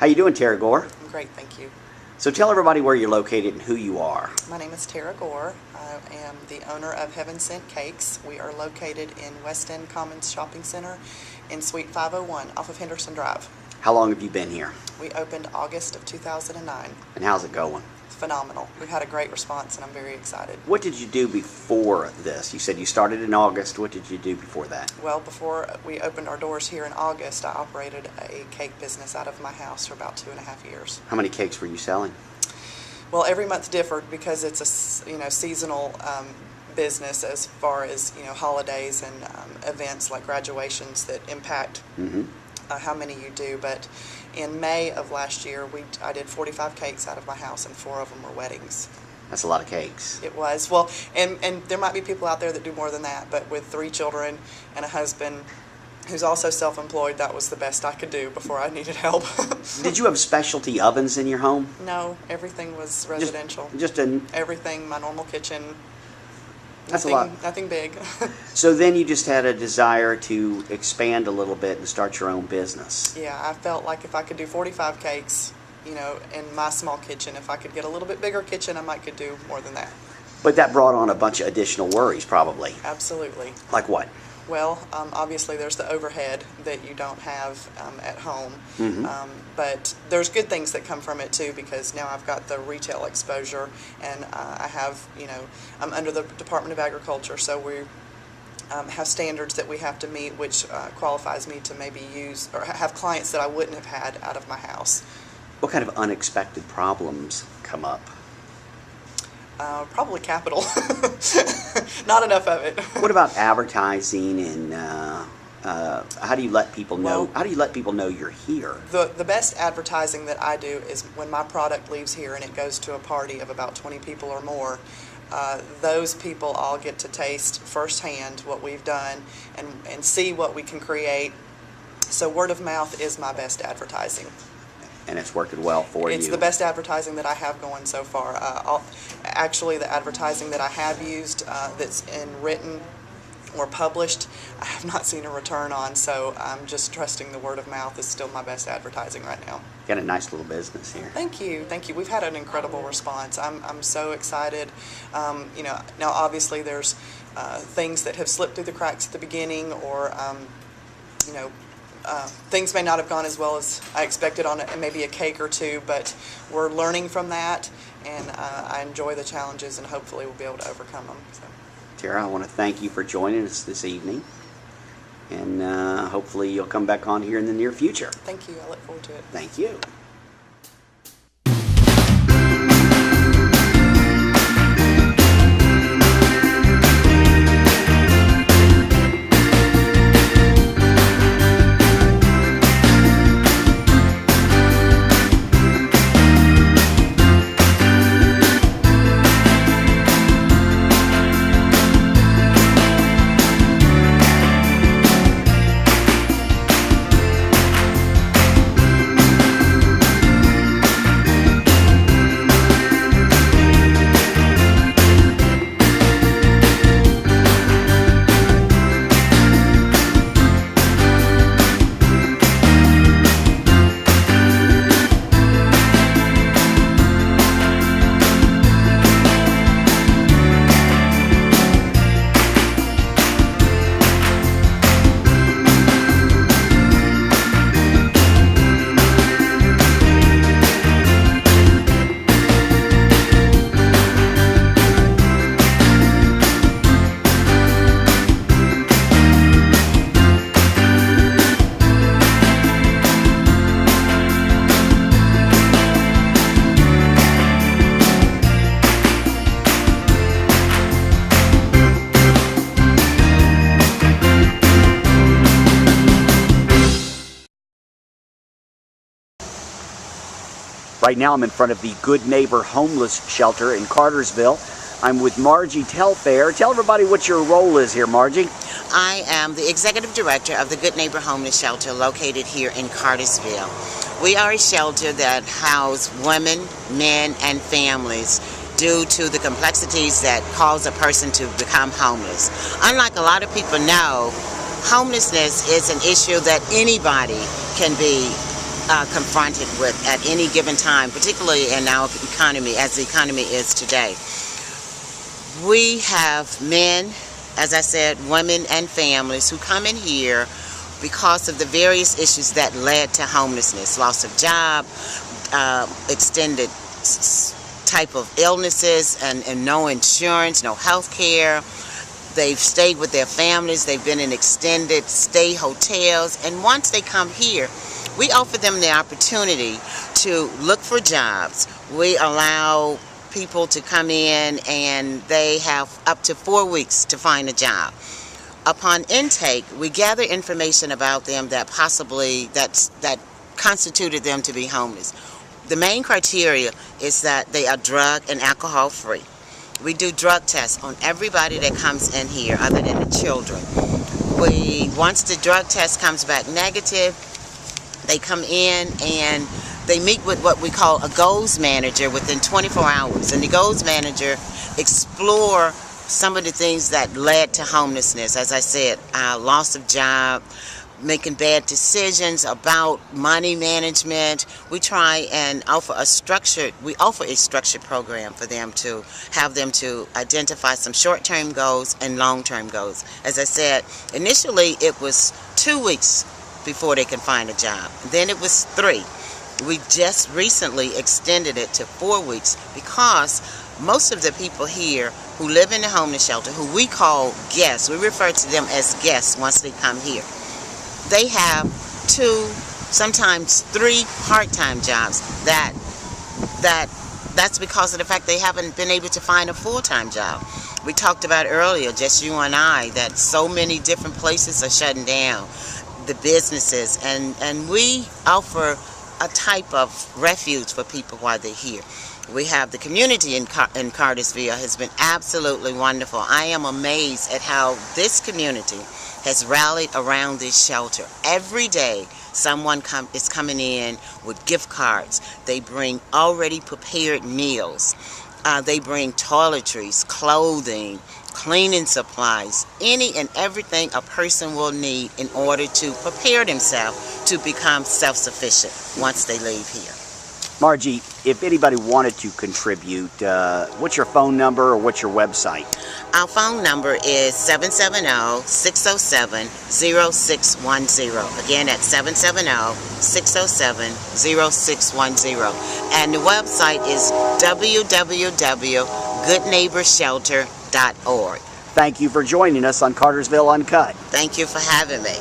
you doing, Tara Gore? I'm great, thank you. So tell everybody where you're located and who you are. My name is Tara Gore. I am the owner of Heaven Sent Cakes. We are located in West End Commons Shopping Center in Suite 501 off of Henderson Drive. How long have you been here? We opened August of 2009. And how's it going? It's phenomenal. We've had a great response and I'm very excited. What did you do before this? You said you started in August. What did you do before that? Well, before we opened our doors here in August, I operated a cake business out of my house for about 2.5 years. How many cakes were you selling? Well, every month differed because it's a seasonal business as far as holidays and events like graduations that impact how many you do. But in May of last year, I did 45 cakes out of my house, and 4 of them were weddings. That's a lot of cakes. It was. Well, and there might be people out there that do more than that, but with 3 children and a husband who's also self-employed, that was the best I could do before I needed help. Did you have specialty ovens in your home? No, everything was residential. Everything, my normal kitchen. That's a lot. Nothing big. So then you just had a desire to expand a little bit and start your own business. Yeah, I felt like if I could do 45 cakes, in my small kitchen, if I could get a little bit bigger kitchen, I could do more than that. But that brought on a bunch of additional worries, probably. Absolutely. Like what? Well, obviously there's the overhead that you don't have at home, but there's good things that come from it too, because now I've got the retail exposure, and I have, I'm under the Department of Agriculture, so we have standards that we have to meet, which qualifies me to maybe use or have clients that I wouldn't have had out of my house. What kind of unexpected problems come up? Probably capital. Not enough of it. What about advertising and how do you let people know? Well, how do you let people know you're here? The best advertising that I do is when my product leaves here and it goes to a party of about 20 people or more. Those people all get to taste firsthand what we've done and see what we can create. So word of mouth is my best advertising. And it's working well for you? It's the best advertising that I have going so far. Actually, the advertising that I have used that's written or published, I have not seen a return on, so I'm just trusting the word of mouth is still my best advertising right now. Got a nice little business here. Thank you, thank you. We've had an incredible response. I'm so excited. Now obviously there's things that have slipped through the cracks at the beginning, or things may not have gone as well as I expected on maybe a cake or two, but we're learning from that, and I enjoy the challenges, and hopefully we'll be able to overcome them. So. Tara, I want to thank you for joining us this evening, and hopefully you'll come back on here in the near future. Thank you. I look forward to it. Thank you. Right now I'm in front of the Good Neighbor Homeless Shelter in Cartersville. I'm with Margie Telfair. Tell everybody what your role is here, Margie. I am the Executive Director of the Good Neighbor Homeless Shelter located here in Cartersville. We are a shelter that houses women, men, and families due to the complexities that cause a person to become homeless. Unlike a lot of people know, homelessness is an issue that anybody can be confronted with at any given time, particularly in our economy, as the economy is today. We have men, as I said, women and families who come in here because of the various issues that led to homelessness, loss of job, extended type of illnesses, and no insurance, no health care. They've stayed with their families, they've been in extended stay hotels, and once they come here, we offer them the opportunity to look for jobs. We allow people to come in and they have up to 4 weeks to find a job. Upon intake, we gather information about them that possibly that constituted them to be homeless. The main criteria is that they are drug and alcohol free. We do drug tests on everybody that comes in here other than the children. Once the drug test comes back negative, they come in and they meet with what we call a goals manager within 24 hours. And the goals manager explore some of the things that led to homelessness. As I said, loss of job, making bad decisions about money management. We try and offer a structured program for them to have them to identify some short-term goals and long-term goals. As I said, initially it was 2 weeks before they can find a job. Then it was 3. We just recently extended it to 4 weeks because most of the people here who live in the homeless shelter, who we call guests, we refer to them as guests once they come here. They have 2, sometimes 3 part-time jobs. That's because of the fact they haven't been able to find a full-time job. We talked about earlier, just you and I, that so many different places are shutting down, the businesses, and we offer a type of refuge for people while they're here. We have the community in Cartersville has been absolutely wonderful. I am amazed at how this community has rallied around this shelter. Every day someone is coming in with gift cards. They bring already prepared meals. They bring toiletries, clothing, cleaning supplies, any and everything a person will need in order to prepare themselves to become self-sufficient once they leave here. Margie, if anybody wanted to contribute, what's your phone number or what's your website? Our phone number is 770-607-0610. Again, that's 770-607-0610. And the website is www.goodneighborshelter.org. Thank you for joining us on Cartersville Uncut. Thank you for having me.